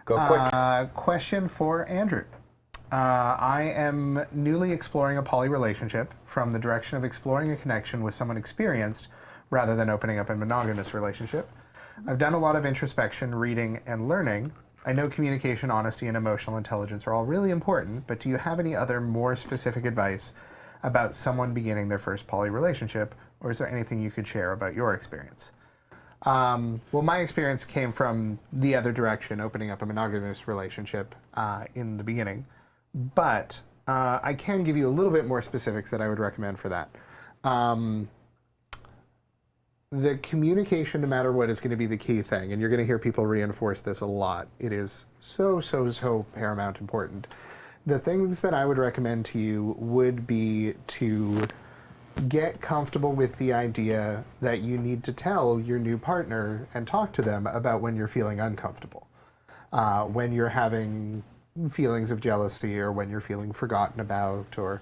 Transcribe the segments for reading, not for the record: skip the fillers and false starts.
Go quick. Question for Andrew. I am newly exploring a poly relationship from the direction of exploring a connection with someone experienced rather than opening up a monogamous relationship. I've done a lot of introspection, reading, and learning. I know communication, honesty, and emotional intelligence are all really important, but do you have any other more specific advice about someone beginning their first poly relationship, or is there anything you could share about your experience? Well, my experience came from the other direction, opening up a monogamous relationship in the beginning. But I can give you a little bit more specifics that I would recommend for that. The communication, no matter what, is going to be the key thing. And you're going to hear people reinforce this a lot. It is so paramount important. The things that I would recommend to you would be to get comfortable with the idea that you need to tell your new partner and talk to them about when you're feeling uncomfortable, when you're having feelings of jealousy, or when you're feeling forgotten about, or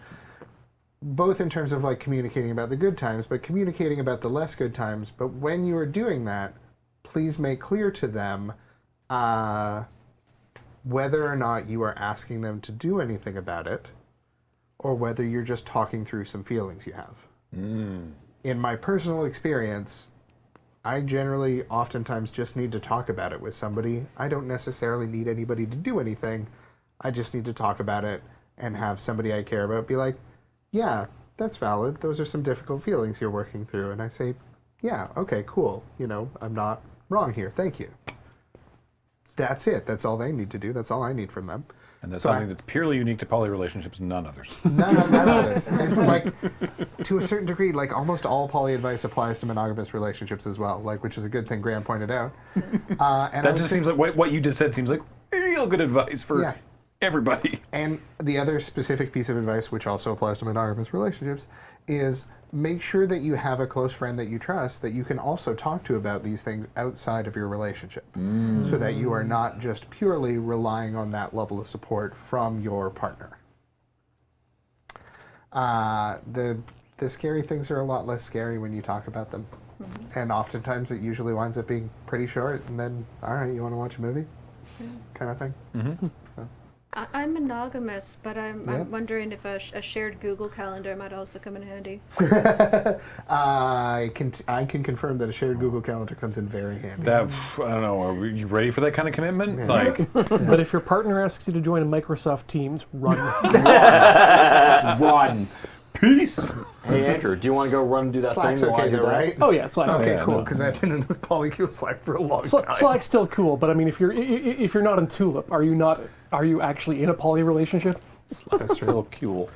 both in terms of like communicating about the good times, but communicating about the less good times. But when you are doing that, please make clear to them whether or not you are asking them to do anything about it, or whether you're just talking through some feelings you have. In my personal experience, I generally oftentimes just need to talk about it with somebody. I don't necessarily need anybody to do anything. I just need to talk about it and have somebody I care about be like, yeah, that's valid. Those are some difficult feelings you're working through. And I say, yeah, okay, cool. You know, I'm not wrong here. Thank you. That's it. That's all they need to do. That's all I need from them. And that's something that's purely unique to poly relationships, none others. None others. It's like, to a certain degree, like almost all poly advice applies to monogamous relationships as well, like, which is a good thing Graham pointed out. And that just seems like, what you just said seems like real good advice for everybody. And the other specific piece of advice, which also applies to monogamous relationships, is make sure that you have a close friend that you trust that you can also talk to about these things outside of your relationship, so that you are not just purely relying on that level of support from your partner. The scary things are a lot less scary when you talk about them. And oftentimes it usually winds up being pretty short, and then, all right, you want to watch a movie? Kind of thing. So. I'm monogamous, but I'm wondering if a shared Google Calendar might also come in handy. I can confirm that a shared Google Calendar comes in very handy. That, I don't know, are you ready for that kind of commitment? Like, but if your partner asks you to join a Microsoft Teams, run. Run. Peace. Hey Andrew, do you want to go run and do that Slack's thing? okay though, right? Oh yeah, Slack's okay. okay. Cool, because I've been in this polycule Slack for a long time. Slack's still cool, but I mean, if you're not in Tulip, are you actually in a poly relationship? That's true. Still cool.